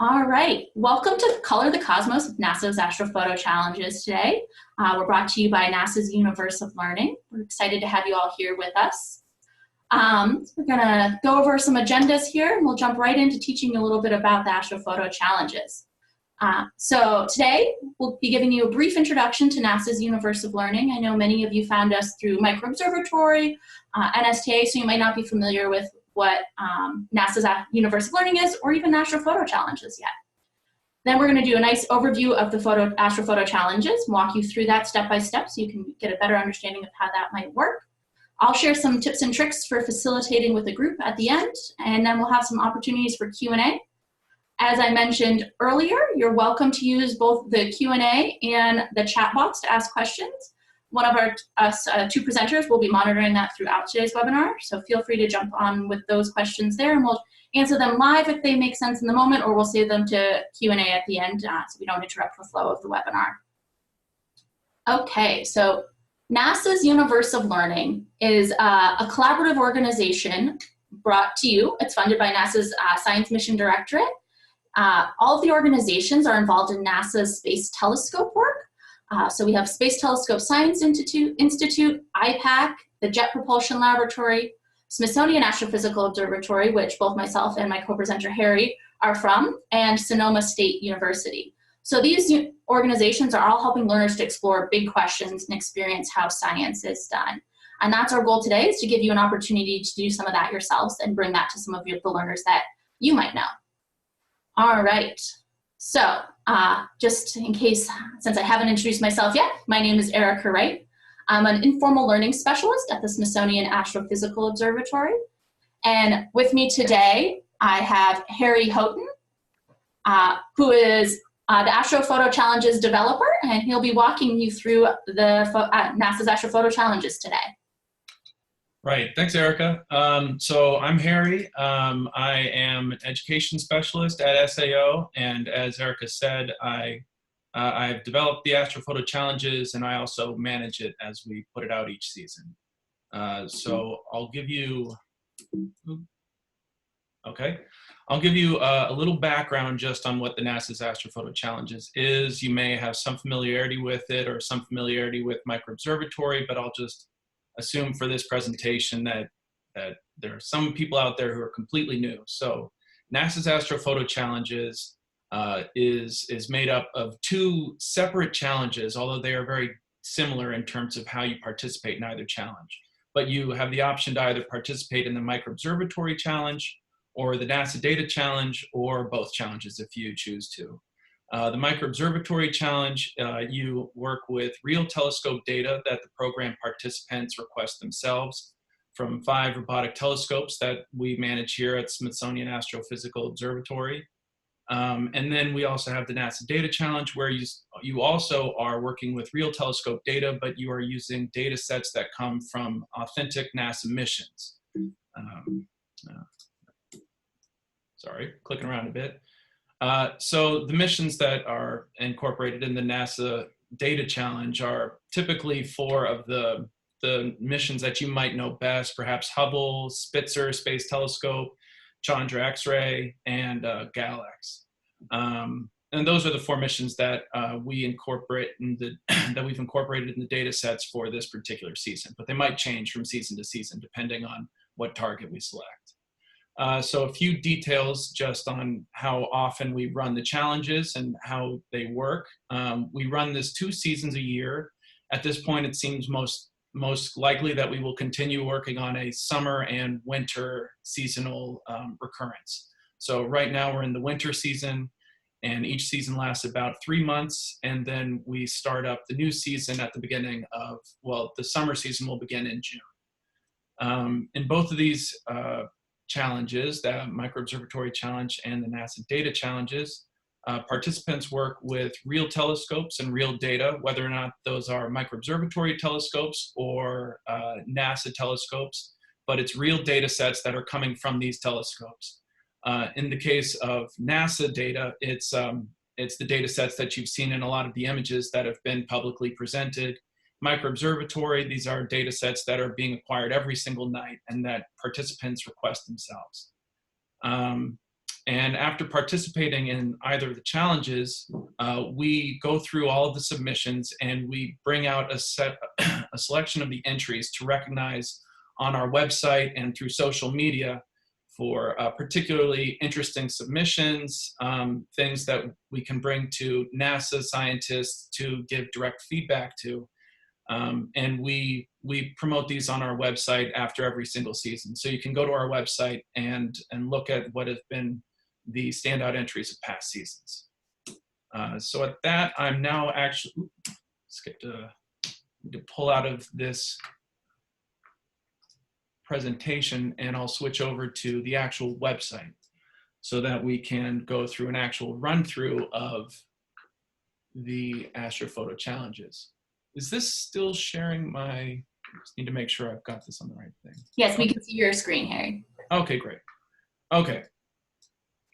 All right, welcome to Color the Cosmos with NASA's Astrophoto Challenges today. We're brought to you by NASA's Universe of Learning. We're excited to have you all here with us. We're gonna go over some agendas here, and we'll jump right into teaching you a little bit about the Astrophoto Challenges. So today, we'll be giving you a brief introduction to NASA's Universe of Learning. I know many of you found us through Microobservatory, NSTA, so you might not be familiar with what NASA's Universe of Learning is, or even Astrophoto Challenges yet. Then we're going to do a nice overview of the Astrophoto Challenges, walk you through that step by step so you can get a better understanding of how that might work. I'll share some tips and tricks for facilitating with the group at the end, and then we'll have some opportunities for Q&A. As I mentioned earlier, you're welcome to use both the Q&A and the chat box to ask questions. One of our two presenters will be monitoring that throughout today's webinar, so feel free to jump on with those questions there, and we'll answer them live if they make sense in the moment, or we'll save them to Q&A at the end so we don't interrupt the flow of the webinar. Okay, so NASA's Universe of Learning is a collaborative organization brought to you. It's funded by NASA's Science Mission Directorate. All of the organizations are involved in NASA's Space Telescope work. So we have Space Telescope Science Institute, IPAC, the Jet Propulsion Laboratory, Smithsonian Astrophysical Observatory, which both myself and my co-presenter Harry are from, and Sonoma State University. So these organizations are all helping learners to explore big questions and experience how science is done. And that's our goal today, is to give you an opportunity to do some of that yourselves and bring that to some of the learners that you might know. All right. So just in case, since I haven't introduced myself yet, my name is Erica Wright. I'm an informal learning specialist at the Smithsonian Astrophysical Observatory. And with me today, I have Harry Houghton, who is the Astrophoto Challenges developer, and he'll be walking you through the NASA's Astrophoto Challenges today. Right, thanks, Erica. So I'm Harry. I am an education specialist at SAO, and as Erica said, I've developed the Astrophoto Challenges, and I also manage it as we put it out each season. So I'll give you, I'll give you a little background just on what the NASA's Astrophoto Challenges is. You may have some familiarity with it or some familiarity with Microobservatory, but I'll just assume for this presentation that there are some people out there who are completely new. So NASA's Astrophoto Challenges is made up of two separate challenges, although they are very similar in terms of how you participate in either challenge. But you have the option to either participate in the Microobservatory Challenge or the NASA Data Challenge, or both challenges if you choose to. The Microobservatory Challenge, you work with real telescope data that the program participants request themselves from 5 robotic telescopes that we manage here at Smithsonian Astrophysical Observatory. And then we also have the NASA Data Challenge, where you also are working with real telescope data, but you are using data sets that come from authentic NASA missions. Sorry, clicking around a bit. So the missions that are incorporated in the NASA Data Challenge are typically 4 of the missions that you might know best, perhaps Hubble, Spitzer Space Telescope, Chandra X-ray, and GALAX. And those are the 4 missions that we incorporate that we've incorporated in the data sets for this particular season, but they might change from season to season depending on what target we select. So a few details just on how often we run the challenges and how they work. We run this 2 seasons a year. At this point, it seems most likely that we will continue working on a summer and winter seasonal recurrence. So right now we're in the winter season, and each season lasts about 3 months, and then we start up the new season at the beginning of, well, the summer season will begin in June. In both of these challenges, the Microobservatory Challenge and the NASA Data Challenges, participants work with real telescopes and real data, whether or not those are Microobservatory telescopes or NASA telescopes, but it's real data sets that are coming from these telescopes. In the case of NASA data, it's the data sets that you've seen in a lot of the images that have been publicly presented. Microobservatory, these are data sets that are being acquired every single night and that participants request themselves. And after participating in either of the challenges, we go through all of the submissions and we bring out a selection of the entries to recognize on our website and through social media for particularly interesting submissions, things that we can bring to NASA scientists to give direct feedback to. And we promote these on our website after every single season. So you can go to our website and look at what have been the standout entries of past seasons. So at that, I'm now actually, to pull out of this presentation, and I'll switch over to the actual website so that we can go through an actual run through of the Astrophoto challenges. Is this still sharing my, I just need to make sure I've got this on the right thing. Yes, we can see your screen, Harry. Okay, great. Okay.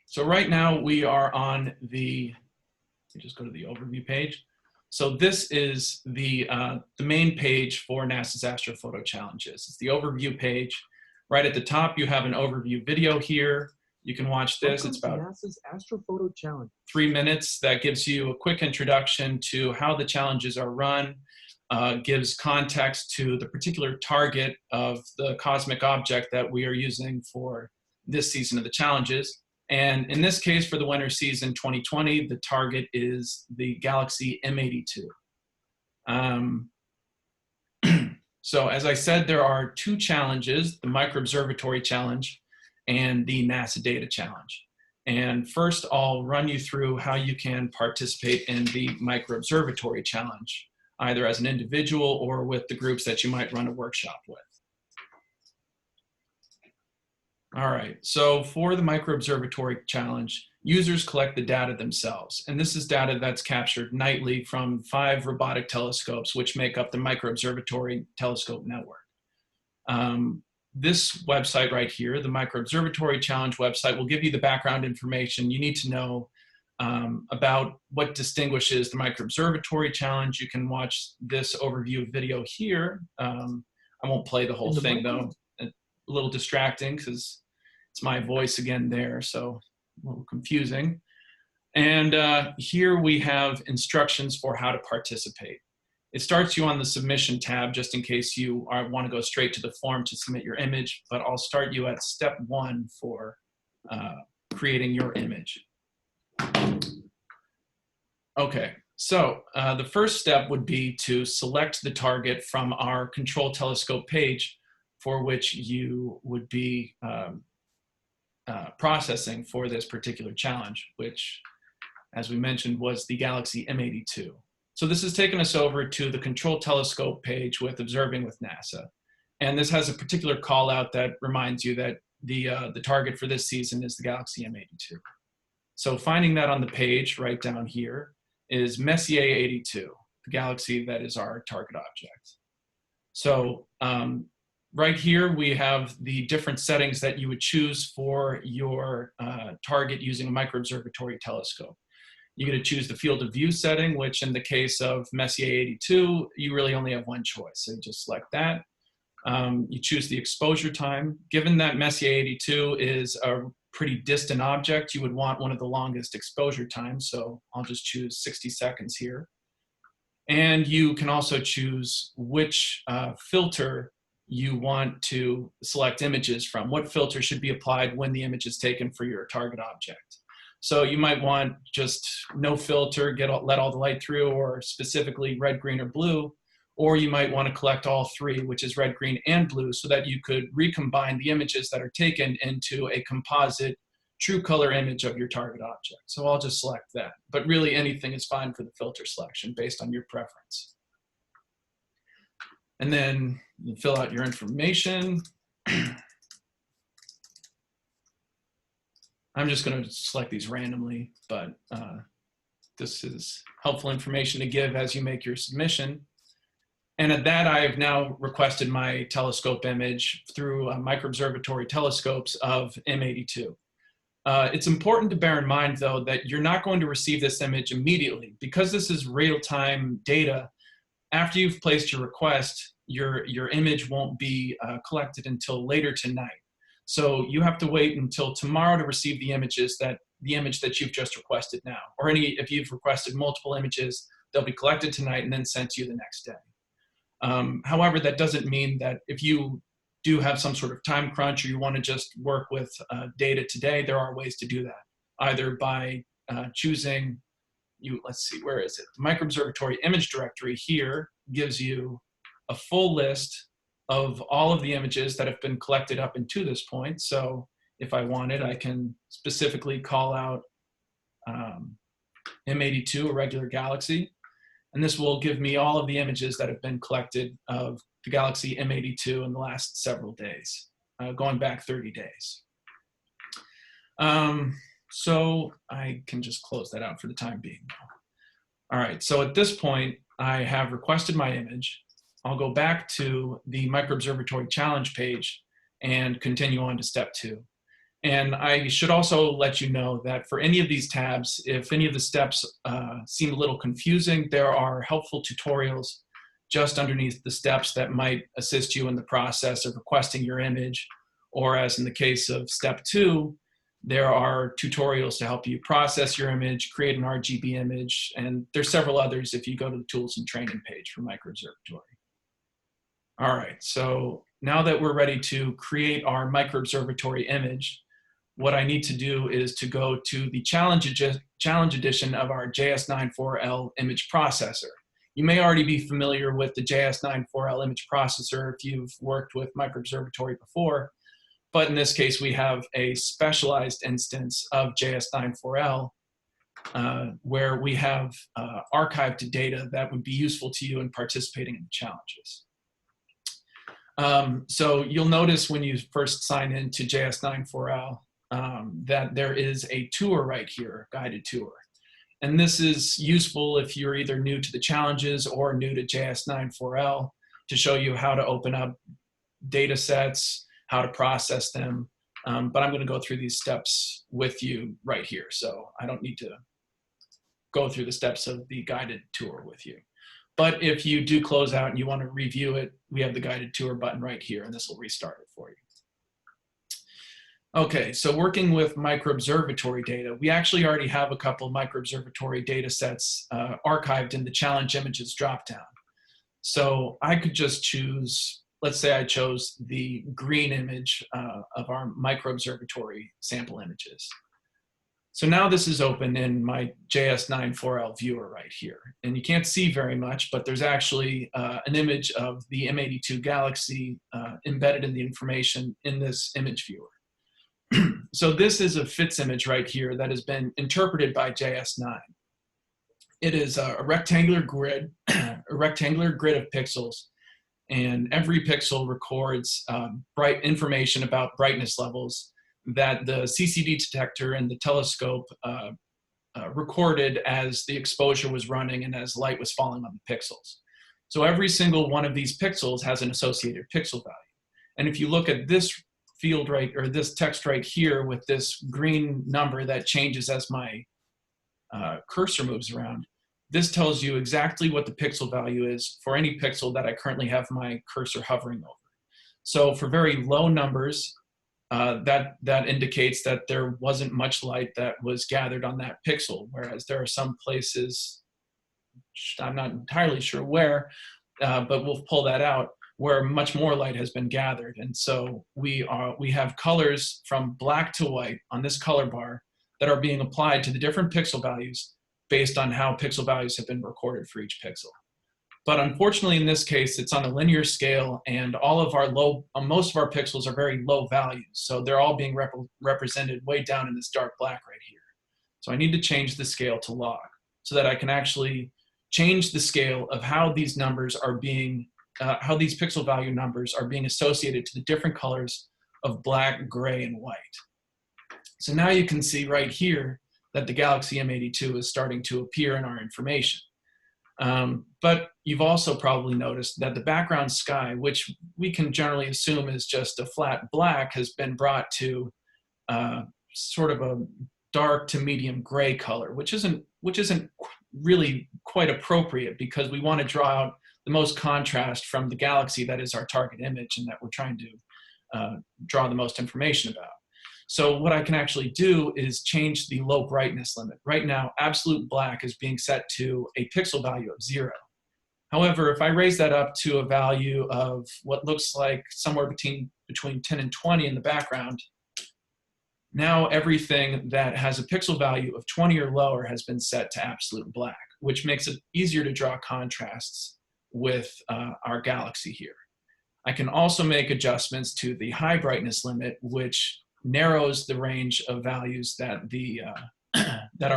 So right now we are on the, let me just go to the overview page. So this is the main page for NASA's Astrophoto challenges. It's the overview page. Right at the top, you have an overview video here. You can watch this. Welcome it's about NASA's Astrophoto challenge. 3 minutes. That gives you a quick introduction to how the challenges are run, gives context to the particular target of the cosmic object that we are using for this season of the challenges. And in this case, for the winter season 2020, the target is the Galaxy M82. So as I said, there are 2 challenges, the Microobservatory Challenge and the NASA Data Challenge. And first, I'll run you through how you can participate in the Microobservatory Challenge, either as an individual or with the groups that you might run a workshop with. All right, so for the Microobservatory Challenge, users collect the data themselves. And this is data that's captured nightly from 5 robotic telescopes, which make up the Microobservatory Telescope Network. This website right here, the Microobservatory Challenge website, will give you the background information you need to know about what distinguishes the Microobservatory Challenge. You can watch this overview video here. I won't play the whole thing though. A little distracting because it's my voice again there, so a little confusing. And here we have instructions for how to participate. It starts you on the submission tab, just in case you want to go straight to the form to submit your image, but I'll start you at step 1 for creating your image. Okay, so the first step would be to select the target from our control telescope page for which you would be processing for this particular challenge, which, as we mentioned, was the Galaxy M82. So this has taken us over to the control telescope page with Observing with NASA. And this has a particular call out that reminds you that the target for this season is the Galaxy M82. So finding that on the page right down here is Messier 82, the galaxy that is our target object. So right here we have the different settings that you would choose for your target using a microobservatory telescope. You get to choose the field of view setting, which in the case of Messier 82, you really only have one choice. So you just select that. You choose the exposure time. Given that Messier 82 is a pretty distant object, you would want one of the longest exposure times. So I'll just choose 60 seconds here. And you can also choose which filter you want to select images from. What filter should be applied when the image is taken for your target object. So you might want just no filter, let all the light through, or specifically red, green, or blue. Or you might want to collect all 3, which is red, green, and blue, so that you could recombine the images that are taken into a composite true color image of your target object. So I'll just select that. But really anything is fine for the filter selection based on your preference. And then you fill out your information. I'm just going to select these randomly, but this is helpful information to give as you make your submission. And at that, I have now requested my telescope image through microobservatory telescopes of M82. It's important to bear in mind, though, that you're not going to receive this image immediately. Because this is real-time data, after you've placed your request, your image won't be collected until later tonight. So you have to wait until tomorrow to receive the image that you've just requested now, or if you've requested multiple images, they'll be collected tonight and then sent to you the next day. However, that doesn't mean that if you do have some sort of time crunch or you want to just work with data today, there are ways to do that, either by choosing, let's see, where is it? The Microobservatory image directory here gives you a full list of all of the images that have been collected up until this point. So if I wanted, I can specifically call out M82, a regular galaxy, and this will give me all of the images that have been collected of the galaxy M82 in the last several days, going back 30 days. So I can just close that out for the time being. All right, so at this point, I have requested my image. I'll go back to the Microobservatory challenge page and continue on to step 2. And I should also let you know that for any of these tabs, if any of the steps seem a little confusing, there are helpful tutorials just underneath the steps that might assist you in the process of requesting your image. Or as in the case of step 2, there are tutorials to help you process your image, create an RGB image, and there's several others if you go to the tools and training page for Microobservatory. All right, so now that we're ready to create our Microobservatory image, what I need to do is to go to the challenge edition of our JS94L image processor. You may already be familiar with the JS94L image processor if you've worked with Microobservatory before, but in this case, we have a specialized instance of JS94L where we have archived data that would be useful to you in participating in the challenges. So you'll notice when you first sign into JS94L that there is a tour right here, guided tour. And this is useful if you're either new to the challenges or new to JS94L to show you how to open up data sets, how to process them. But I'm going to go through these steps with you right here. So I don't need to go through the steps of the guided tour with you. But if you do close out and you want to review it, we have the guided tour button right here, and this will restart it for you. Okay, so working with Microobservatory data, we actually already have a couple Microobservatory data sets archived in the challenge images dropdown. So I could just choose, let's say I chose the green image of our Microobservatory sample images. So now this is open in my JS94L viewer right here. And you can't see very much, but there's actually an image of the M82 Galaxy embedded in the information in this image viewer. So this is a FITS image right here that has been interpreted by JS9. It is a rectangular grid, of pixels, and every pixel records bright information about brightness levels that the CCD detector and the telescope recorded as the exposure was running and as light was falling on the pixels. So every single one of these pixels has an associated pixel value. And if you look at this field right, or this text right here with this green number that changes as my cursor moves around, this tells you exactly what the pixel value is for any pixel that I currently have my cursor hovering over. So for very low numbers, that indicates that there wasn't much light that was gathered on that pixel, whereas there are some places, I'm not entirely sure where, but we'll pull that out, where much more light has been gathered. And so we have colors from black to white on this color bar that are being applied to the different pixel values based on how pixel values have been recorded for each pixel. But unfortunately, in this case, it's on a linear scale, and all of our most of our pixels are very low values. So they're all being represented way down in this dark black right here. So I need to change the scale to log so that I can actually change the scale of how these numbers are being, how these pixel value numbers are being associated to the different colors of black, gray, and white. So now you can see right here that the Galaxy M82 is starting to appear in our information. But you've also probably noticed that the background sky, which we can generally assume is just a flat black, has been brought to sort of a dark to medium gray color, which isn't really quite appropriate, because we want to draw out the most contrast from the galaxy that is our target image and that we're trying to draw the most information about. So what I can actually do is change the low brightness limit. Right now, absolute black is being set to a pixel value of 0. However, if I raise that up to a value of what looks like somewhere between 10 and 20 in the background, now everything that has a pixel value of 20 or lower has been set to absolute black, which makes it easier to draw contrasts with our galaxy here. I can also make adjustments to the high brightness limit, which narrows the range of values that that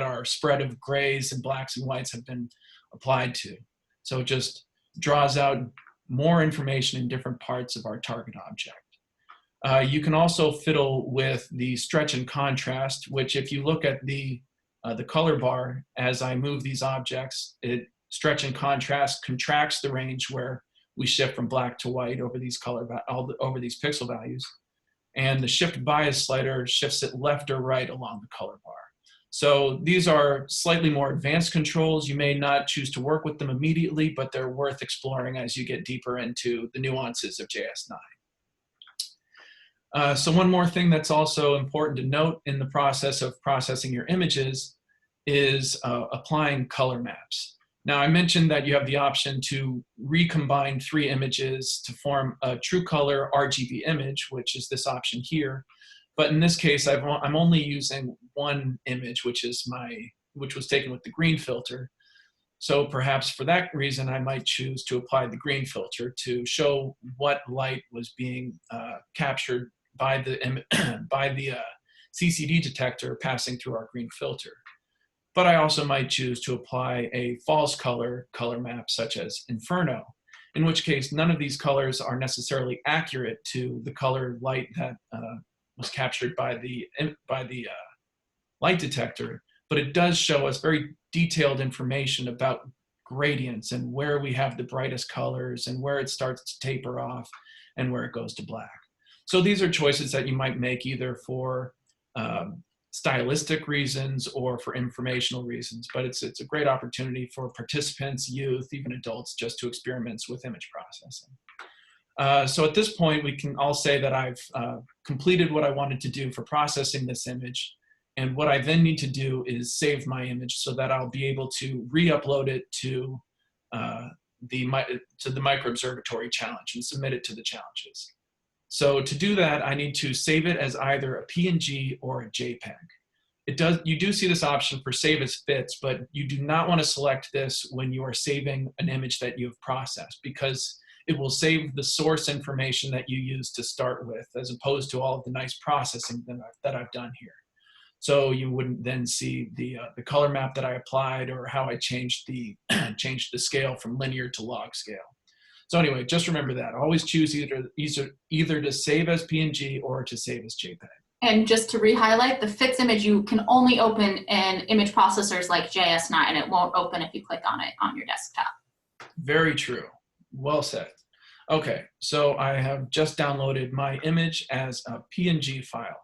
our spread of grays and blacks and whites have been applied to. So it just draws out more information in different parts of our target object. You can also fiddle with the stretch and contrast, which if you look at the color bar, as I move these objects, stretch and contrast contracts the range where we shift from black to white over these over these pixel values. And the shift bias slider shifts it left or right along the color bar. So these are slightly more advanced controls. You may not choose to work with them immediately, but they're worth exploring as you get deeper into the nuances of JS9. So one more thing that's also important to note in the process of processing your images is applying color maps. Now, I mentioned that you have the option to recombine 3 images to form a true color RGB image, which is this option here. But in this case, I'm only using one image, which was taken with the green filter. So perhaps for that reason, I might choose to apply the green filter to show what light was being captured by the CCD detector passing through our green filter. But I also might choose to apply a false color map, such as Inferno, in which case none of these colors are necessarily accurate to the color light that was captured by the light detector, but it does show us very detailed information about gradients and where we have the brightest colors and where it starts to taper off and where it goes to black. So these are choices that you might make either for stylistic reasons or for informational reasons, but it's a great opportunity for participants, youth, even adults, just to experiment with image processing. So at this point, we can all say that I've completed what I wanted to do for processing this image, and what I then need to do is save my image so that I'll be able to re-upload it to the Micro Observatory Challenge and submit it to the challenges. So to do that, I need to save it as either a PNG or a JPEG. You do see this option for save as fits, but you do not want to select this when you are saving an image that you've processed, because it will save the source information that you used to start with, as opposed to all of the nice processing that I've done here. So you wouldn't then see the color map that I applied or how I changed the scale from linear to log scale. So anyway, just remember that. Always choose either to save as PNG or to save as JPEG. And just to re-highlight, the fits image you can only open in image processors like JS9, and it won't open if you click on it on your desktop. Very true. Well said. Okay, so I have just downloaded my image as a PNG file.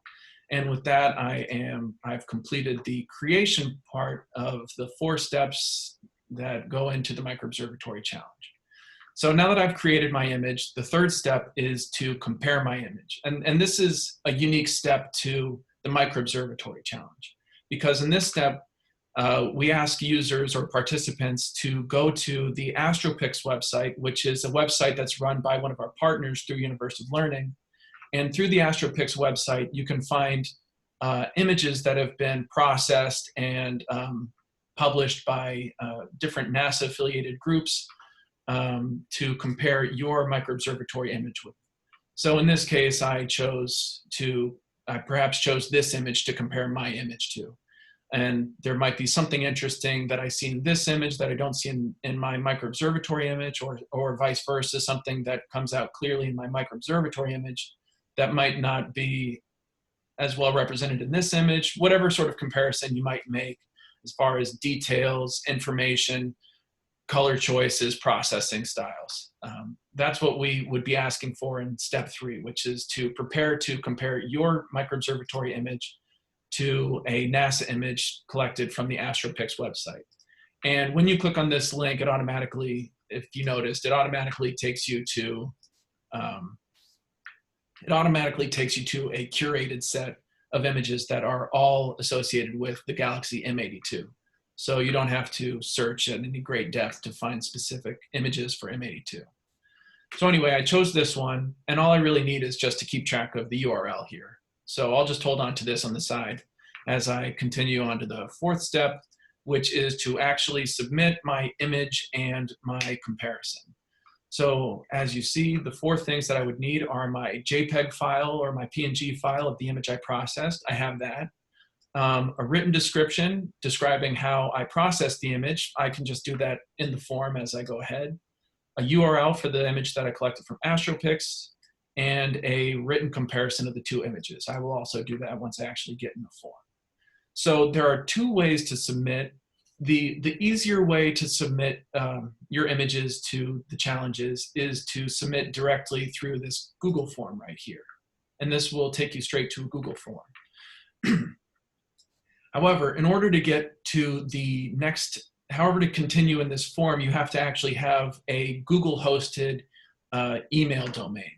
And with that, I've completed the creation part of the 4 steps that go into the Micro Observatory Challenge. So now that I've created my image, the 3rd step is to compare my image. And this is a unique step to the Micro Observatory Challenge, because in this step, we ask users or participants to go to the AstroPix website, which is a website that's run by one of our partners through University of Learning. And through the AstroPix website, you can find images that have been processed and published by different NASA-affiliated groups to compare your Micro Observatory image with. So in this case, I perhaps chose this image to compare my image to. And there might be something interesting that I see in this image that I don't see in my Micro Observatory image, or vice versa, something that comes out clearly in my Micro Observatory image that might not be as well represented in this image. Whatever sort of comparison you might make as far as details, information, color choices, processing styles. That's what we would be asking for in step 3, which is to prepare to compare your Micro Observatory image to a NASA image collected from the AstroPix website. And when you click on this link, it automatically, if you noticed, it automatically takes you to it automatically takes you to a curated set of images that are all associated with the Galaxy M82. So you don't have to search at any great depth to find specific images for M82. So anyway, I chose this one, and all I really need is just to keep track of the URL here. So I'll just hold on to this on the side as I continue on to the fourth step, which is to actually submit my image and my comparison. So as you see, the four things that I would need are my JPEG file or my PNG file of the image I processed. I have that. A written description describing how I processed the image. I can just do that in the form as I go ahead. A URL for the image that I collected from AstroPix, and a written comparison of the two images. I will also do that once I actually get in the form. So there are two ways to submit. The easier way to submit your images to the challenges is to submit directly through this Google form right here. And this will take you straight to a Google form. However, in order to get to the next, however to continue in this form, you have to actually have a Google hosted email domain.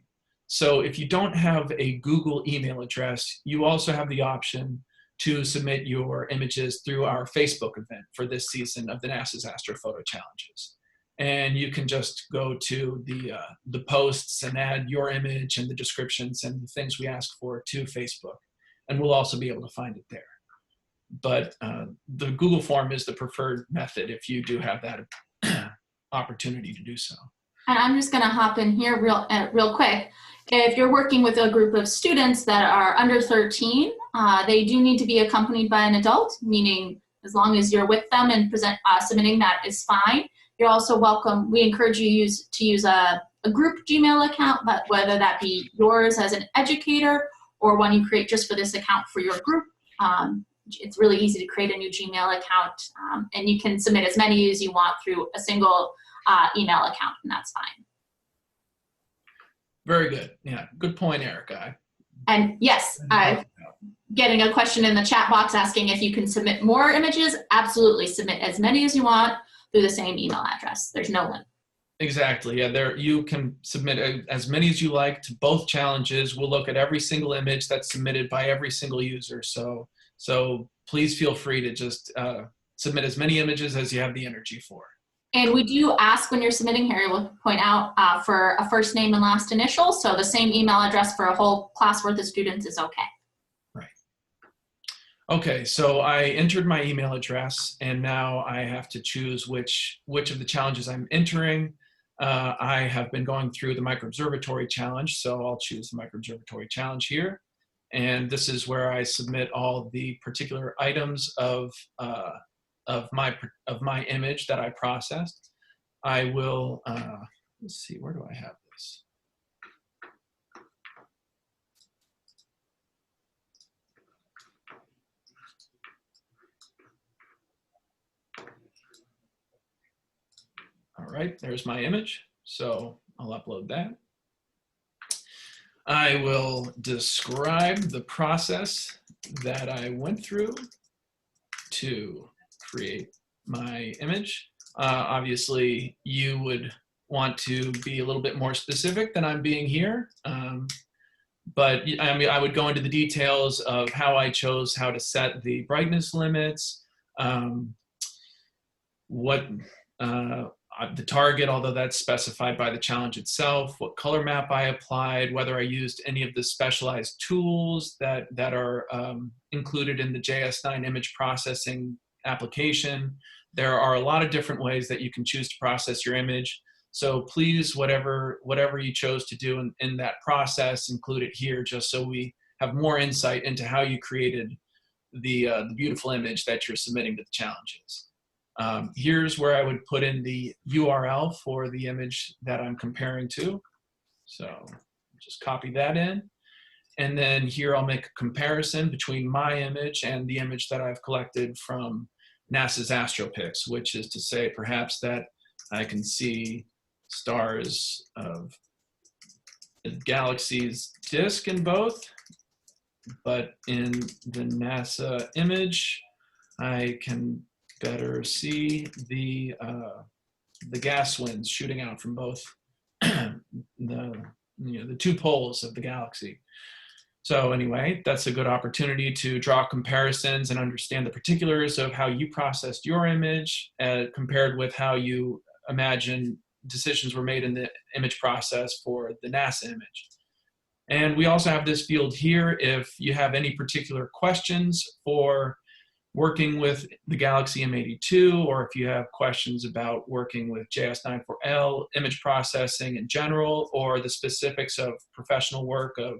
So if you don't have a Google email address, you also have the option to submit your images through our Facebook event for this season of the NASA's Astrophoto Challenges. And you can just go to the posts and add your image and the descriptions and the things we ask for to Facebook. And we'll also be able to find it there. But the Google form is the preferred method if you do have that opportunity to do so. And I'm just going to hop in here real quick. If you're working with a group of students that are under 13, they do need to be accompanied by an adult, meaning as long as you're with them and submitting, that is fine. You're also welcome. We encourage you to use a group Gmail account, but whether that be yours as an educator or one you create just for this account for your group. It's really easy to create a new Gmail account, and you can submit as many as you want through a single email account, and that's fine. Very good. Yeah, good point, Erica. And yes, getting a question in the chat box asking if you can submit more images. Absolutely, submit as many as you want through the same email address. There's no limit. Exactly. Yeah, there you can submit as many as you like to both challenges. We'll look at every single image that's submitted by every single user. So please feel free to just submit as many images as you have the energy for. And we do ask when you're submitting, Harry will point out, for a first name and last initial. So the same email address for a whole class worth of students is okay. Right. Okay, so I entered my email address, and now I have to choose which of the challenges I'm entering. I have been going through the Microobservatory Challenge, so I'll choose the Microobservatory Challenge here. And this is where I submit all the particular items of my image that I processed. I will, let's see, where do I have this? All right, there's my image. So I'll upload that. I will describe the process that I went through to create my image. Obviously, you would want to be a little bit more specific than I'm being here. But I mean, I would go into the details of how I chose how to set the brightness limits, the target, although that's specified by the challenge itself, what color map I applied, whether I used any of the specialized tools that are included in the JS9 image processing application. There are a lot of different ways that you can choose to process your image. So please, whatever you chose to do in that process, include it here just so we have more insight into how you created the beautiful image that you're submitting to the challenges. Here's where I would put in the URL for the image that I'm comparing to. So just copy that in. And then here I'll make a comparison between my image and the image that I've collected from NASA's AstroPix, which is to say perhaps that I can see stars of the galaxy's disk in both, but in the NASA image, I can better see the gas winds shooting out from both the the two poles of the galaxy. So anyway, that's a good opportunity to draw comparisons and understand the particulars of how you processed your image compared with how you imagine decisions were made in the image process for the NASA image. And we also have this field here if you have any particular questions for working with the Galaxy M82, or if you have questions about working with JS94L, image processing in general, or the specifics of professional work of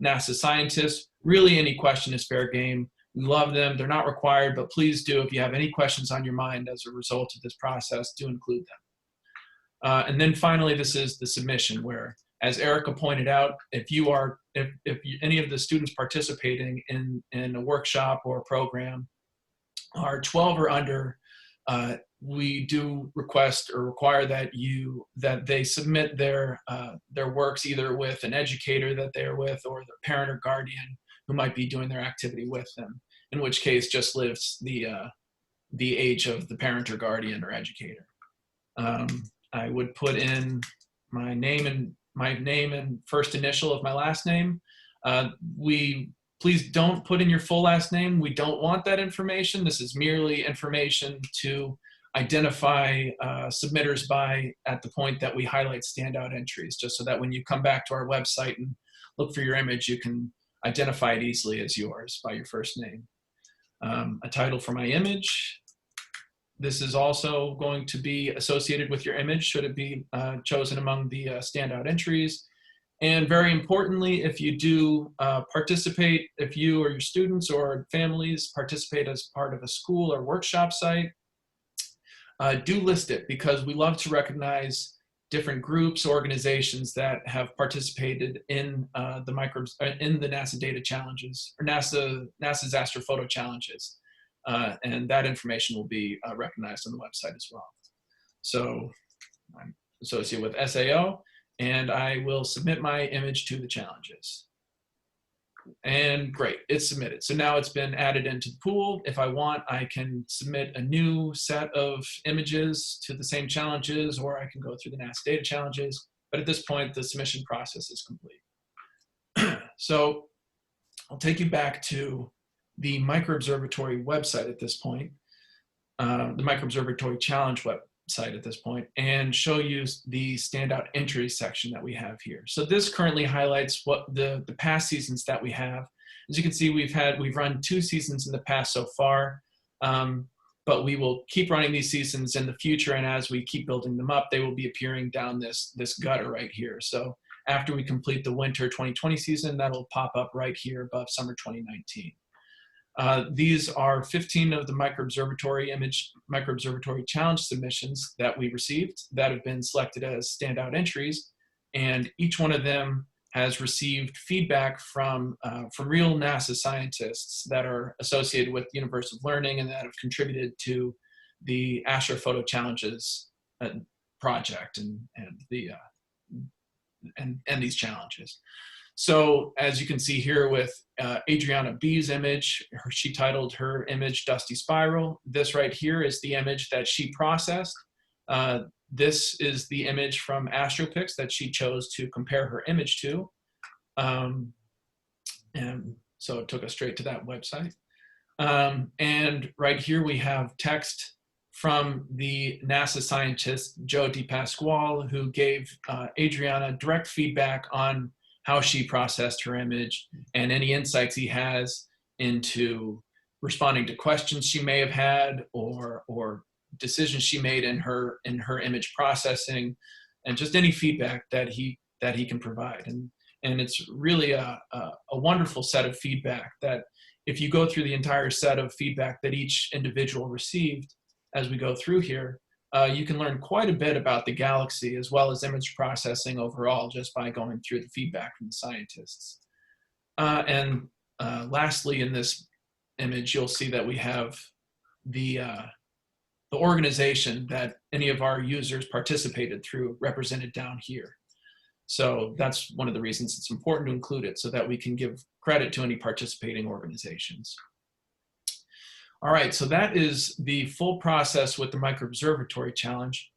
NASA scientists. Really, any question is fair game. We love them. They're not required, but please do, if you have any questions on your mind as a result of this process, do include them. And then finally, this is the submission where, as Erica pointed out, if any of the students participating in a workshop or a program are 12 or under, we do request or require that they submit their works either with an educator that they're with or their parent or guardian who might be doing their activity with them, in which case just lists the age of the parent or guardian or educator. I would put in my name and first initial of my last name. Please don't put in your full last name. We don't want that information. This is merely information to identify submitters by at the point that we highlight standout entries, just so that when you come back to our website and look for your image, you can identify it easily as yours by your first name. A title for my image. This is also going to be associated with your image should it be chosen among the standout entries. And very importantly, if you do participate, if you or your students or families participate as part of a school or workshop site, do list it, because we love to recognize different groups, organizations that have participated in the NASA data challenges, or NASA's Astrophoto challenges. And that information will be recognized on the website as well. So I'm associated with SAO, and I will submit my image to the challenges. And great, it's submitted. So now it's been added into the pool. If I want, I can submit a new set of images to the same challenges, or I can go through the NASA data challenges. But at this point, the submission process is complete. So I'll take you back to the Microobservatory website at this point, the Microobservatory Challenge website at this point, and show you the standout entries section that we have here. So this currently highlights what the past seasons that we have. As you can see, we've run 2 seasons in the past so far, but we will keep running these seasons in the future, and as we keep building them up, they will be appearing down this gutter right here. So after we complete the winter 2020 season, that'll pop up right here above summer 2019. These are 15 of the Microobservatory Challenge submissions that we received that have been selected as standout entries, and each one of them has received feedback from real NASA scientists that are associated with the Universe of Learning and that have contributed to the Astrophoto Challenges project and these challenges. So as you can see here with Adriana B's image, she titled her image Dusty Spiral. This right here is the image that she processed. This is the image from AstroPix that she chose to compare her image to. And so it took us straight to that website. And right here we have text from the NASA scientist Joe DePasquale, who gave Adriana direct feedback on how she processed her image and any insights he has into responding to questions she may have had or decisions she made in her image processing, and just any feedback that he can provide. And it's really a wonderful set of feedback that if you go through the entire set of feedback that each individual received as we go through here, you can learn quite a bit about the galaxy as well as image processing overall just by going through the feedback from the scientists. And lastly, in this image, you'll see that we have the organization that any of our users participated through represented down here. So that's one of the reasons it's important to include it, so that we can give credit to any participating organizations. All right, so that is the full process with the Microobservatory Challenge.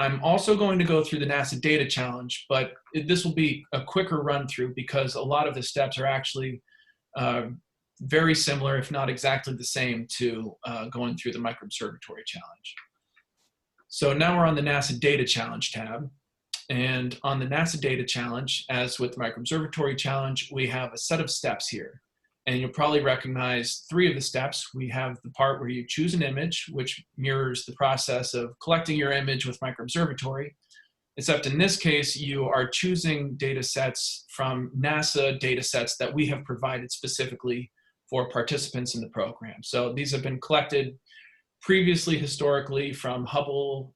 I'm also going to go through the NASA Data Challenge, but this will be a quicker run through because a lot of the steps are actually very similar, if not exactly the same, to going through the Microobservatory Challenge. So now we're on the NASA Data Challenge tab. And on the NASA Data Challenge, as with the Microobservatory Challenge, we have a set of steps here. And you'll probably recognize 3 of the steps. We have the part where you choose an image, which mirrors the process of collecting your image with Microobservatory, except in this case, you are choosing data sets from NASA data sets that we have provided specifically for participants in the program. So these have been collected previously historically from Hubble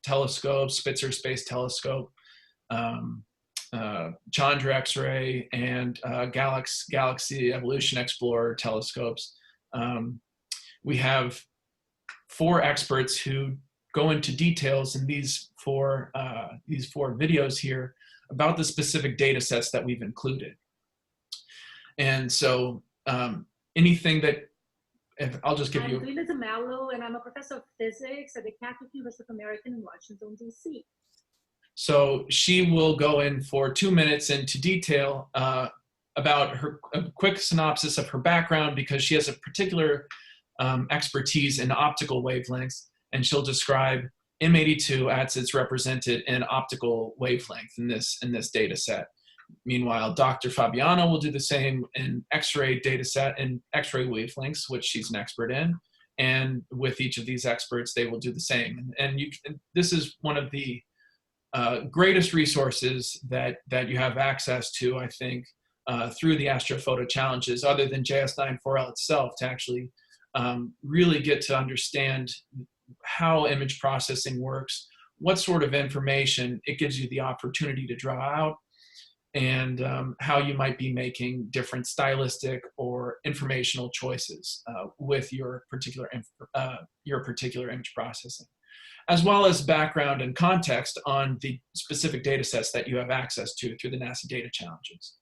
telescope, Spitzer Space Telescope, Chandra X-ray, and Galaxy Evolution Explorer telescopes. We have 4 experts who go into details in these four videos here about the specific data sets that we've included. And so anything that, I'll just give you. I'm Glenda DeMallo, and I'm a professor of physics at the Catholic University of America in Washington, D.C. So she will go in for 2 minutes into detail about a quick synopsis of her background, because she has a particular expertise in optical wavelengths, and she'll describe M82 as it's represented in optical wavelength in this data set. Meanwhile, Dr. Fabiano will do the same in X-ray data set and X-ray wavelengths, which she's an expert in. And with each of these experts, they will do the same. And this is one of the greatest resources that you have access to, I think, through the Astrophoto challenges, other than JS94L itself, to actually really get to understand how image processing works, what sort of information it gives you the opportunity to draw out, and how you might be making different stylistic or informational choices with your particular image processing, as well as background and context on the specific data sets that you have access to through the NASA data challenges.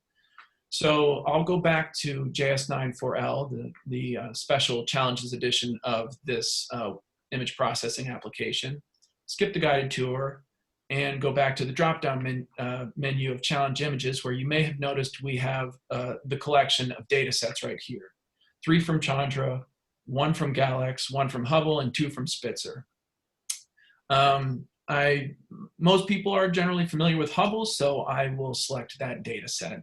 So I'll go back to JS94L, the special challenges edition of this image processing application, skip the guided tour, and go back to the drop-down menu of challenge images, where you may have noticed we have the collection of data sets right here. 3 from Chandra, 1 from Galax, 1 from Hubble, and 2 from Spitzer. Most people are generally familiar with Hubble, so I will select that data set.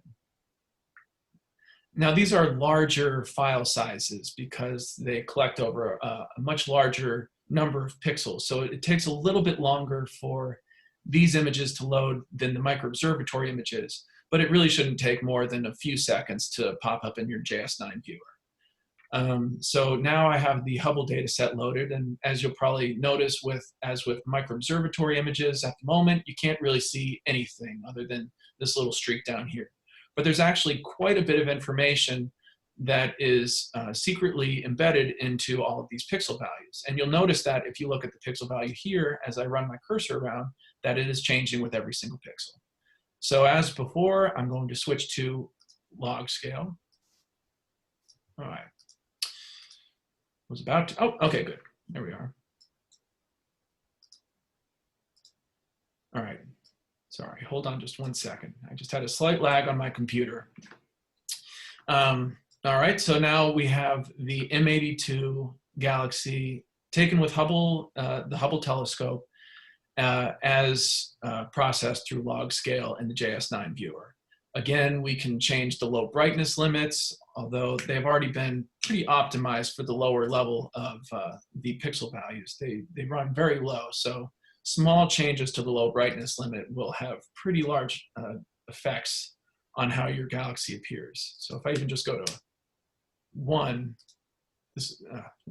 Now, these are larger file sizes because they collect over a much larger number of pixels. So it takes a little bit longer for these images to load than the Microobservatory images, but it really shouldn't take more than a few seconds to pop up in your JS9 viewer. So now I have the Hubble data set loaded, and as you'll probably notice, as with Microobservatory images at the moment, you can't really see anything other than this little streak down here. But there's actually quite a bit of information that is secretly embedded into all of these pixel values. And you'll notice that if you look at the pixel value here, as I run my cursor around, that it is changing with every single pixel. So as before, I'm going to switch to log scale. All right. Was about to, oh, okay, good. There we are. All right. Sorry, hold on just 1 second. I just had a slight lag on my computer. All right, so now we have the M82 Galaxy taken with Hubble, the Hubble telescope, as processed through log scale in the JS9 viewer. Again, we can change the low brightness limits, although they've already been pretty optimized for the lower level of the pixel values. They run very low, so small changes to the low brightness limit will have pretty large effects on how your galaxy appears. So if I even just go to 1, there's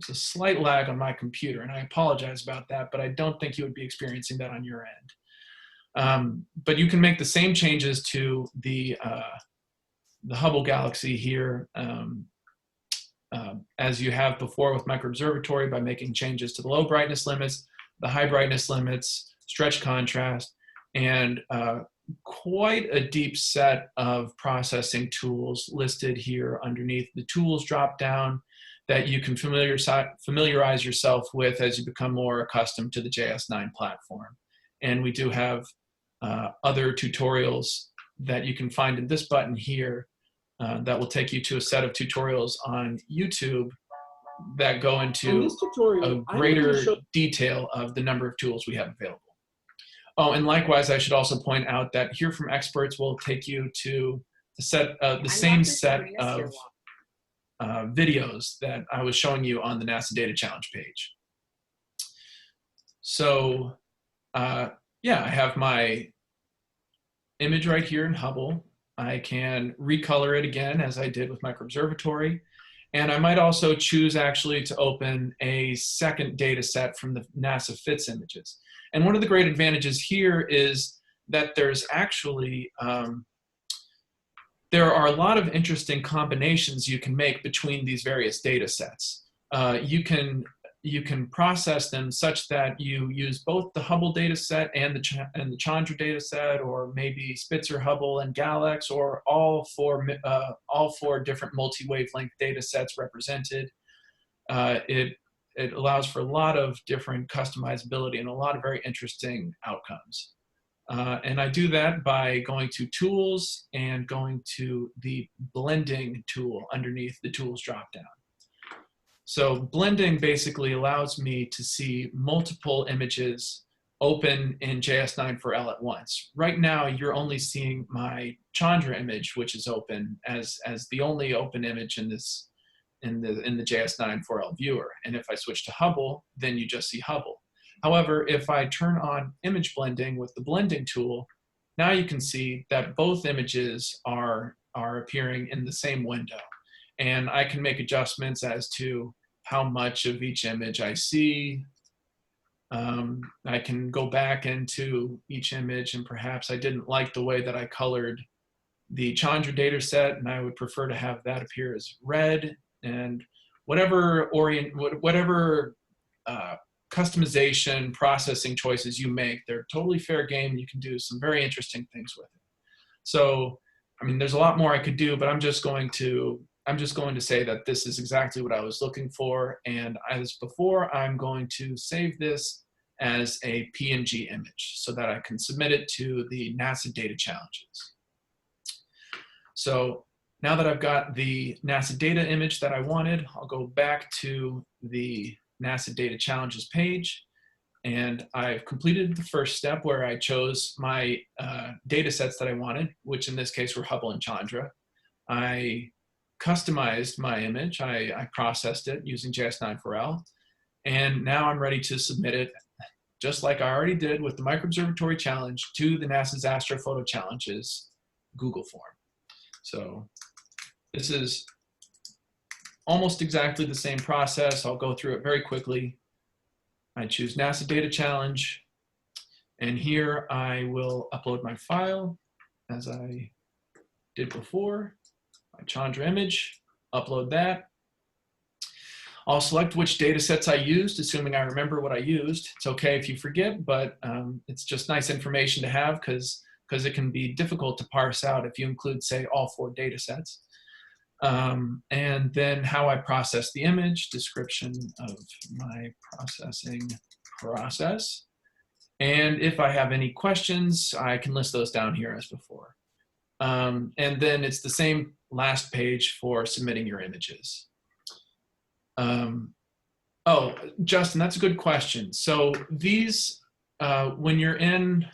a slight lag on my computer, and I apologize about that, but I don't think you would be experiencing that on your end. But you can make the same changes to the Hubble galaxy here as you have before with Microobservatory, by making changes to the low brightness limits, the high brightness limits, stretch contrast, and quite a deep set of processing tools listed here underneath the tools drop down that you can familiarize yourself with as you become more accustomed to the JS9 platform. And we do have other tutorials that you can find in this button here that will take you to a set of tutorials on YouTube that go In into this tutorial, a greater detail of the number of tools we have available. Oh, and likewise, I should also point out that Hear from Experts will take you to the same set of videos that I was showing you on the NASA Data Challenge page. So yeah, I have my image right here in Hubble. I can recolor it again as I did with Microobservatory. And I might also choose actually to open a second data set from the NASA FITS images. And one of the great advantages here is that there's actually, there are a lot of interesting combinations you can make between these various data sets. You can process them such that you use both the Hubble data set and the Chandra data set, or maybe Spitzer, Hubble, and Galax, or all four different multi-wavelength data sets represented. It allows for a lot of different customizability and a lot of very interesting outcomes. And I do that by going to Tools and going to the Blending tool underneath the Tools dropdown. So blending basically allows me to see multiple images open in JS9-4L at once. Right now, you're only seeing my Chandra image, which is open as the only open image in this in the JS9-4L viewer. And if I switch to Hubble, then you just see Hubble. However, if I turn on image blending with the blending tool, now you can see that both images are appearing in the same window. And I can make adjustments as to how much of each image I see. I can go back into each image, and perhaps I didn't like the way that I colored the Chandra data set, and I would prefer to have that appear as red. And whatever customization, processing choices you make, they're totally fair game. You can do some very interesting things with it. So, I mean, there's a lot more I could do, but I'm just going to say that this is exactly what I was looking for. And as before, I'm going to save this as a PNG image so that I can submit it to the NASA data challenges. So now that I've got the NASA data image that I wanted, I'll go back to the NASA data challenges page. And I've completed the first step where I chose my data sets that I wanted, which in this case were Hubble and Chandra. I customized my image. I processed it using JS9-4L. And now I'm ready to submit it, just like I already did with the Microobservatory Challenge, to the NASA's Astrophoto Challenges Google form. So this is almost exactly the same process. I'll go through it very quickly. I choose NASA Data Challenge, and here I will upload my file as I did before, my Chandra image, upload that. I'll select which data sets I used, assuming I remember what I used. It's okay if you forget, but it's just nice information to have because it can be difficult to parse out if you include, say, all 4 data sets. And then how I process the image, description of my processing process. And if I have any questions, I can list those down here as before. And then it's the same last page for submitting your images. Oh, Justin, that's a good question. So these, when you're in,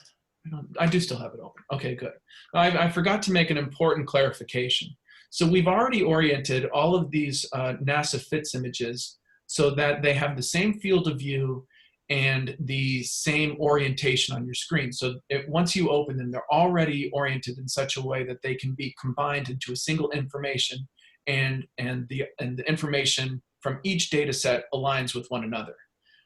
I do still have it open. Okay, good. I forgot to make an important clarification. So we've already oriented all of these NASA FITS images so that they have the same field of view and the same orientation on your screen. So once you open them, they're already oriented in such a way that they can be combined into a single information, and the information from each data set aligns with one another.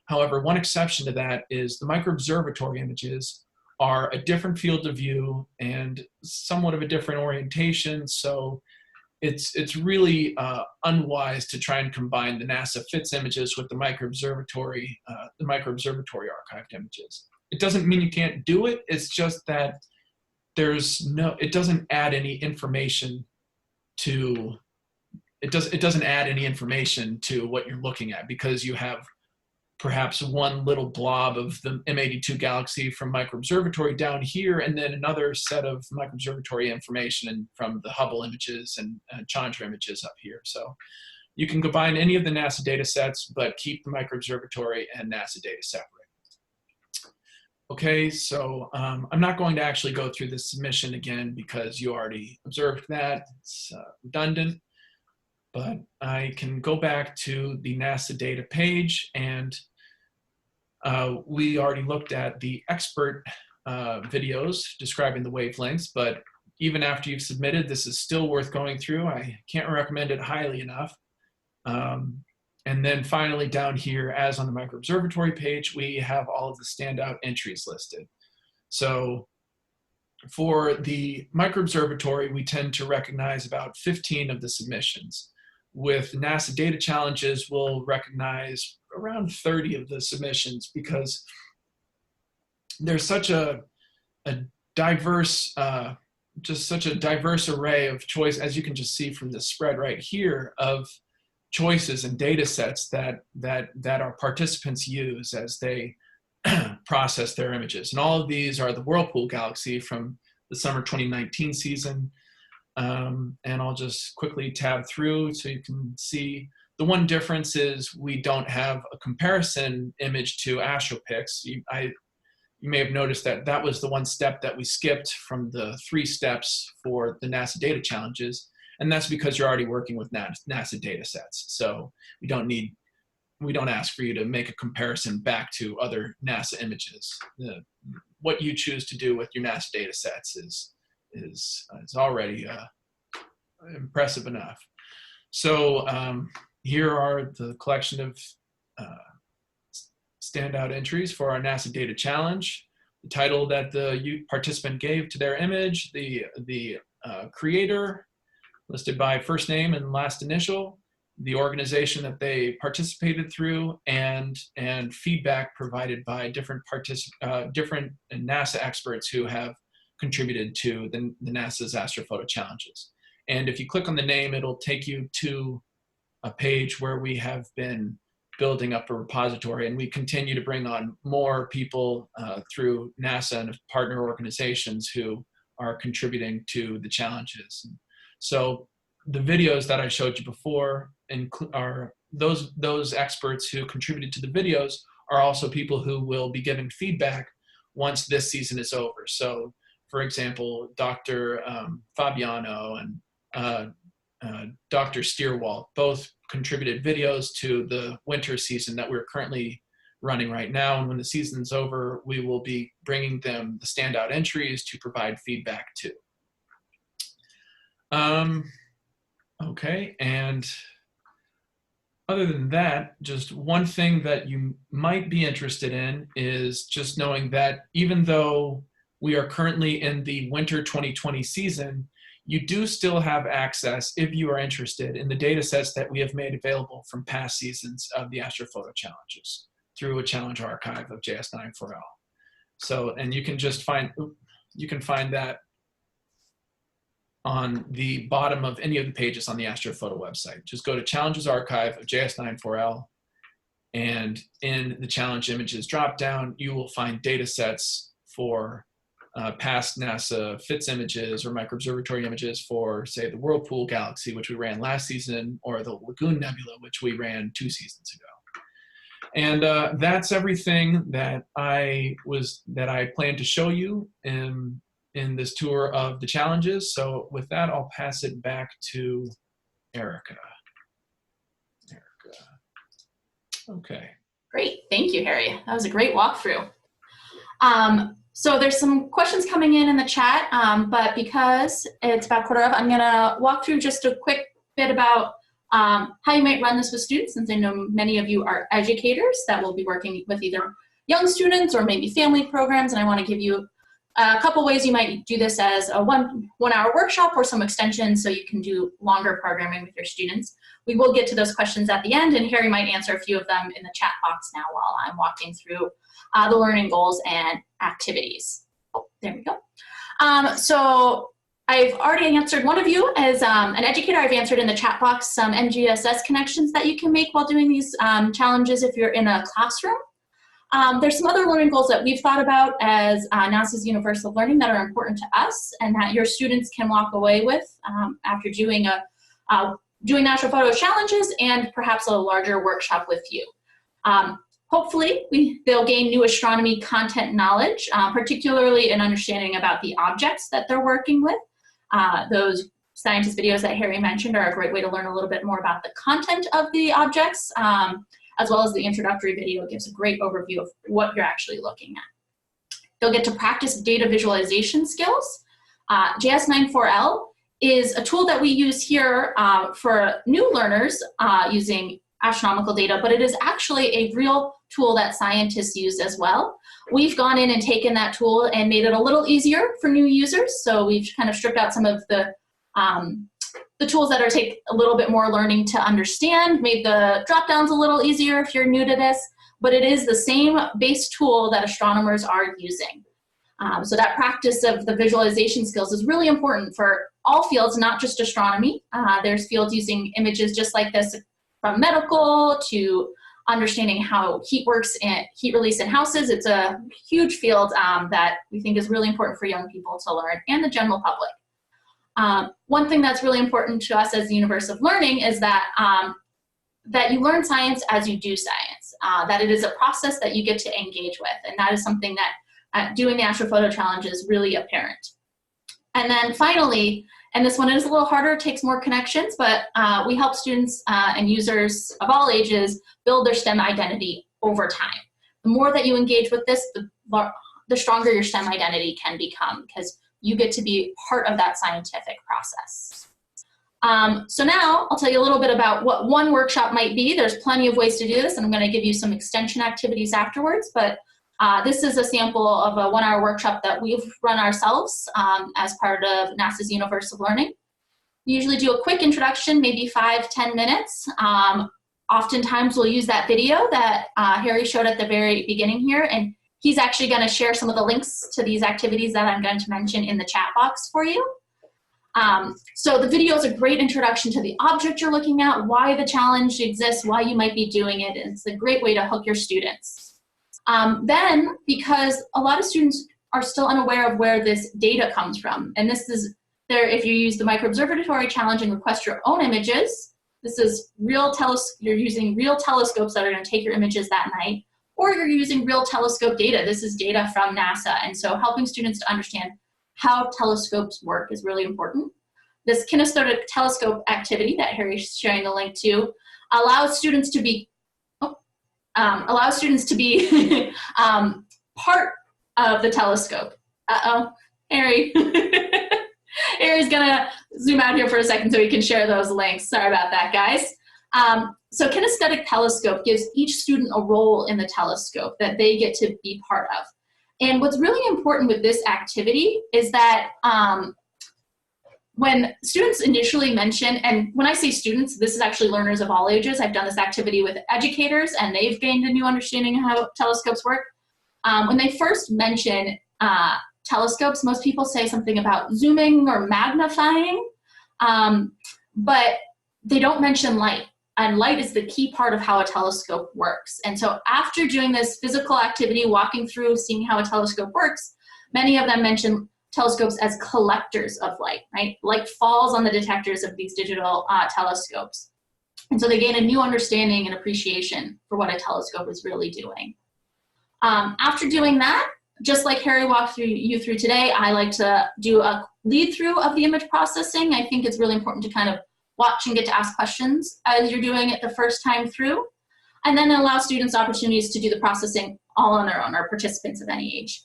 However, one exception to that is the Microobservatory images are a different field of view and somewhat of a different orientation. So it's really unwise to try and combine the NASA FITS images with the Microobservatory archived images. It doesn't mean you can't do it. It's just that it doesn't add any information to, it doesn't add any information to what you're looking at, because you have perhaps one little blob of the M82 Galaxy from microobservatory down here, and then another set of microobservatory information from the Hubble images and Chandra images up here. So you can combine any of the NASA data sets, but keep the microobservatory and NASA data separate. Okay, so I'm not going to actually go through this submission again because you already observed that. It's redundant, but I can go back to the NASA data page, and we already looked at the expert videos describing the wavelengths, but even after you've submitted, this is still worth going through. I can't recommend it highly enough. And then finally down here, as on the microobservatory page, we have all of the standout entries listed. So for the microobservatory, we tend to recognize about 15 of the submissions. With NASA data challenges, we'll recognize around 30 of the submissions because there's such a diverse, just such a diverse array of choice, as you can just see from the spread right here, of choices and data sets that our participants use as they process their images. And all of these are the Whirlpool Galaxy from the summer 2019 season. And I'll just quickly tab through so you can see. The one difference is we don't have a comparison image to AstroPix. You may have noticed that that was the one step that we skipped from the 3 steps for the NASA data challenges. And that's because you're already working with NASA data sets. So we don't ask for you to make a comparison back to other NASA images. What you choose to do with your NASA data sets is already impressive enough. So here are the collection of standout entries for our NASA data challenge. The title that the participant gave to their image, the creator, listed by first name and last initial, the organization that they participated through, and feedback provided by different NASA experts who have contributed to the NASA's Astrophoto challenges. And if you click on the name, it'll take you to a page where we have been building up a repository, and we continue to bring on more people through NASA and partner organizations who are contributing to the challenges. So the videos that I showed you before are those experts who contributed to the videos are also people who will be giving feedback once this season is over. So for example, Dr. Fabiano and Dr. Steerwalt both contributed videos to the winter season that we're currently running right now. And when the season's over, we will be bringing them the standout entries to provide feedback to. Okay, and other than that, just one thing that you might be interested in is just knowing that even though we are currently in the winter 2020 season, you do still have access, if you are interested, in the data sets that we have made available from past seasons of the Astrophoto challenges through a challenge archive of JS94L. So, and you can just find that on the bottom of any of the pages on the Astrophoto website. Just go to Challenges Archive of JS94L, and in the Challenge Images dropdown, you will find data sets for past NASA FITS images or microobservatory images for, say, the Whirlpool Galaxy, which we ran last season, or the Lagoon Nebula, which we ran 2 seasons ago. And that's everything that I plan to show you in this tour of the challenges. So with that, I'll pass it back to Erica. Okay. Great, thank you, Harry. That was a great walkthrough. So there's some questions coming in the chat, but because it's about 1:15, I'm gonna walk through just a quick bit about how you might run this with students, since I know many of you are educators that will be working with either young students or maybe family programs, and I wanna give you a couple ways you might do this as a one-hour workshop or some extension so you can do longer programming with your students. We will get to those questions at the end, and Harry might answer a few of them in the chat box now while I'm walking through the learning goals and activities. Oh, there we go. So I've already answered one of you. As an educator, I've answered in the chat box some MGSS connections that you can make while doing these challenges if you're in a classroom. There's some other learning goals that we've thought about as NASA's Universal Learning that are important to us and that your students can walk away with after doing doing Astrophoto challenges and perhaps a larger workshop with you. Hopefully, they'll gain new astronomy content knowledge, particularly in understanding about the objects that they're working with. Those scientist videos that Harry mentioned are a great way to learn a little bit more about the content of the objects, as well as the introductory video gives a great overview of what you're actually looking at. They'll get to practice data visualization skills. JS94L is a tool that we use here for new learners using astronomical data, but it is actually a real tool that scientists use as well. We've gone in and taken that tool and made it a little easier for new users. So we've kind of stripped out some of the tools that take a little bit more learning to understand, made the drop downs a little easier if you're new to this, but it is the same base tool that astronomers are using. So that practice of the visualization skills is really important for all fields, not just astronomy. There's fields using images just like this, from medical to understanding how heat works and heat release in houses. It's a huge field that we think is really important for young people to learn and the general public. One thing that's really important to us as the Universe of Learning is that, that you learn science as you do science, that it is a process that you get to engage with, and that is something that doing the Astrophoto challenge is really apparent. And then finally, and this one is a little harder, it takes more connections, but we help students and users of all ages build their STEM identity over time. The more that you engage with this, the stronger your STEM identity can become, because you get to be part of that scientific process. So now I'll tell you a little bit about what one workshop might be. There's plenty of ways to do this, and I'm going to give you some extension activities afterwards, but this is a sample of a 1-hour workshop that we've run ourselves as part of NASA's Universe of Learning. We usually do a quick introduction, maybe 5-10 minutes. Oftentimes we'll use that video that Harry showed at the very beginning here, and he's actually going to share some of the links to these activities that I'm going to mention in the chat box for you. So the video is a great introduction to the object you're looking at, why the challenge exists, why you might be doing it, and it's a great way to hook your students. Then, because a lot of students are still unaware of where this data comes from, and this is there if you use the microobservatory challenge and request your own images, this is you're using real telescopes that are going to take your images that night, or you're using real telescope data. This is data from NASA, and so helping students to understand how telescopes work is really important. This Kinesthetic Telescope activity that Harry's sharing the link to allows students to be part of the telescope. Harry. Harry's gonna zoom out here for a second so he can share those links. Sorry about that, guys. So Kinesthetic Telescope gives each student a role in the telescope that they get to be part of. And what's really important with this activity is that when students initially mention, and when I say students, this is actually learners of all ages. I've done this activity with educators, and they've gained a new understanding of how telescopes work. When they first mention telescopes, most people say something about zooming or magnifying, but they don't mention light. And light is the key part of how a telescope works. And so after doing this physical activity, walking through, seeing how a telescope works, many of them mention telescopes as collectors of light, right? Light falls on the detectors of these digital telescopes. And so they gain a new understanding and appreciation for what a telescope is really doing. After doing that, just like Harry walked you through today, I like to do a lead through of the image processing. I think it's really important to kind of watch and get to ask questions as you're doing it the first time through, and then allow students opportunities to do the processing all on their own, or participants of any age.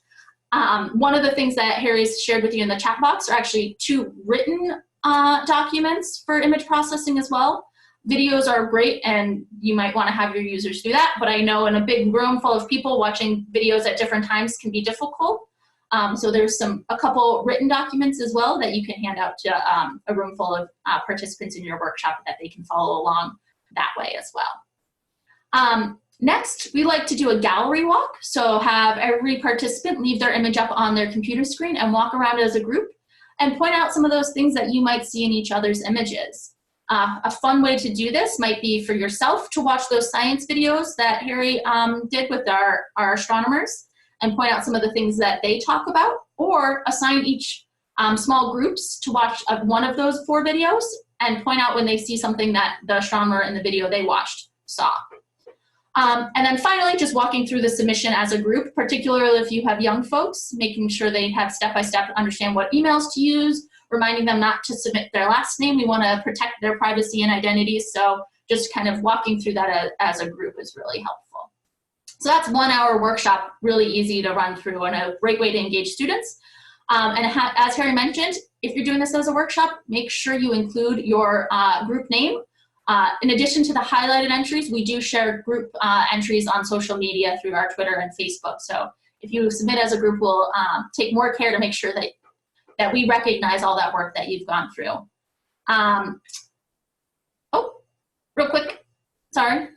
One of the things that Harry's shared with you in the chat box are actually 2 written documents for image processing as well. Videos are great, and you might want to have your users do that, but I know in a big room full of people, watching videos at different times can be difficult. So there's a couple written documents as well that you can hand out to a room full of participants in your workshop that they can follow along that way as well. Next, we like to do a gallery walk. So have every participant leave their image up on their computer screen and walk around as a group. and point out some of those things that you might see in each other's images. A fun way to do this might be for yourself to watch those science videos that Harry did with our astronomers and point out some of the things that they talk about, or assign each small groups to watch one of those 4 videos and point out when they see something that the astronomer in the video they watched saw. And then finally, just walking through the submission as a group, particularly if you have young folks, making sure they have step-by-step understand what emails to use, reminding them not to submit their last name. We want to protect their privacy and identities, so just kind of walking through that as a group is really helpful. So that's 1 hour workshop, really easy to run through and a great way to engage students. As Harry mentioned, if you're doing this as a workshop, make sure you include your group name. In addition to the highlighted entries, we do share group entries on social media through our Twitter and Facebook. So if you submit as a group, we'll take more care to make sure that we recognize all that work that you've gone through. Oh, real quick, sorry.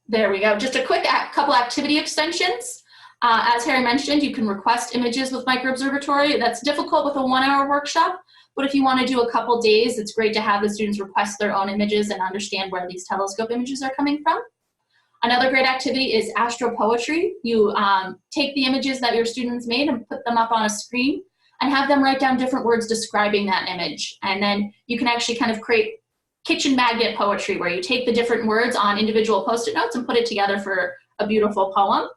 There we go. Just a quick couple activity extensions. As Harry mentioned, you can request images with microobservatory. That's difficult with a 1 hour workshop, but if you want to do a couple days, it's great to have the students request their own images and understand where these telescope images are coming from. Another great activity is Astral Poetry. You take the images that your students made and put them up on a screen and have them write down different words describing that image. And then you can actually kind of create kitchen magnet poetry, where you take the different words on individual Post-it notes and put it together for a beautiful poem.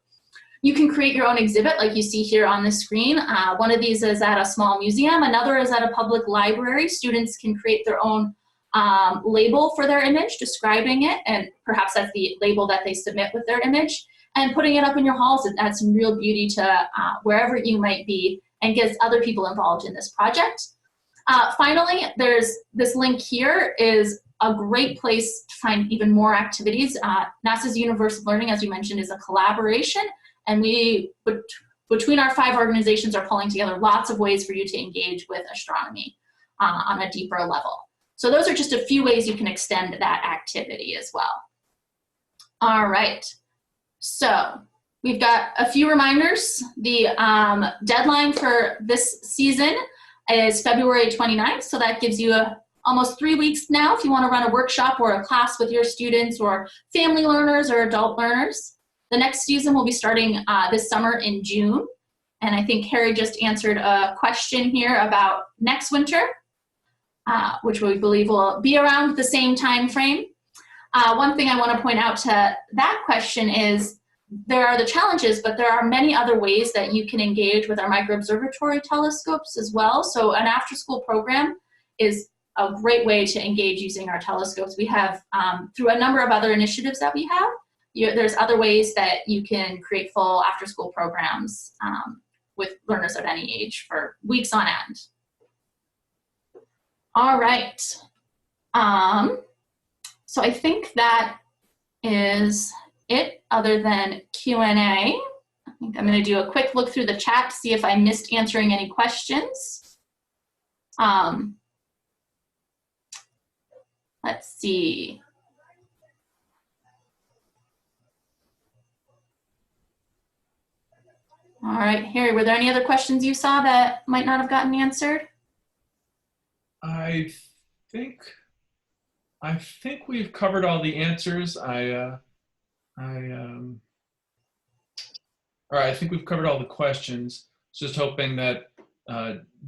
You can create your own exhibit like you see here on the screen. One of these is at a small museum. Another is at a public library. Students can create their own label for their image, describing it, and perhaps that's the label that they submit with their image, and putting it up in your halls. It adds some real beauty to wherever you might be and gets other people involved in this project. Finally, there's this link here is a great place to find even more activities. NASA's Universe of Learning, as we mentioned, is a collaboration, and we, between our 5 organizations, are pulling together lots of ways for you to engage with astronomy on a deeper level. So those are just a few ways you can extend that activity as well. All right, so we've got a few reminders. The deadline for this season is February 29th, so that gives you almost 3 weeks now if you want to run a workshop or a class with your students or family learners or adult learners. The next season will be starting this summer in June, and I think Harry just answered a question here about next winter, which we believe will be around the same time frame. One thing I want to point out to that question is there are the challenges, but there are many other ways that you can engage with our microobservatory telescopes as well. So an after-school program is a great way to engage using our telescopes. We have, through a number of other initiatives that we have, there's other ways that you can create full after-school programs with learners of any age for weeks on end. All right. So I think that is it, other than Q&A. I think I'm going to do a quick look through the chat to see if I missed answering any questions. Let's see. All right, Harry, were there any other questions you saw that might not have gotten answered? I think we've covered all the answers. I think we've covered all the questions. Just hoping that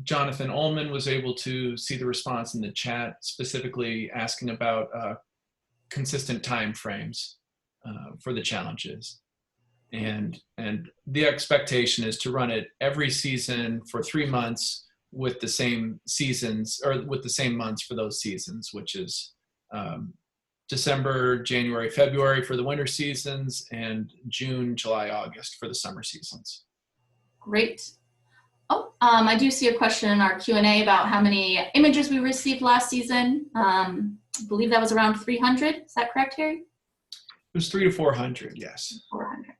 Jonathan Ullman was able to see the response in the chat, specifically asking about consistent time frames for the challenges. And the expectation is to run it every season for 3 months with the same seasons, or with the same months for those seasons, which is December, January, February for the winter seasons, and June, July, August for the summer seasons. Great. Oh, I do see a question in our Q&A about how many images we received last season. I believe that was around 300. Is that correct, Harry? It was 300 to 400, yes. 400.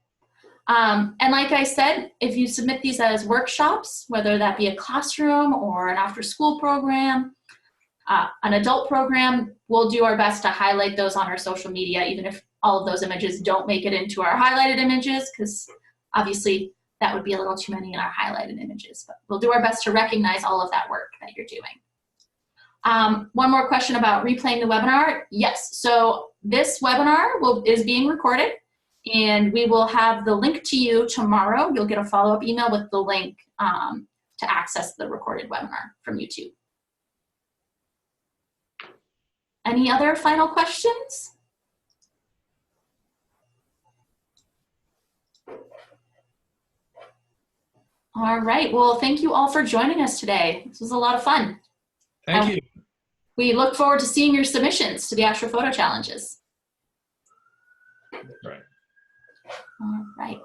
And like I said, if you submit these as workshops, whether that be a classroom or an after-school program, an adult program, we'll do our best to highlight those on our social media, even if all of those images don't make it into our highlighted images, because obviously that would be a little too many in our highlighted images, but we'll do our best to recognize all of that work that you're doing. One more question about replaying the webinar. Yes, so this webinar is being recorded, and we will have the link to you tomorrow. You'll get a follow-up email with the link to access the recorded webinar from YouTube. Any other final questions? All right, well, thank you all for joining us today. This was a lot of fun. Thank you. We look forward to seeing your submissions to the Astrophoto challenges. Right. All right.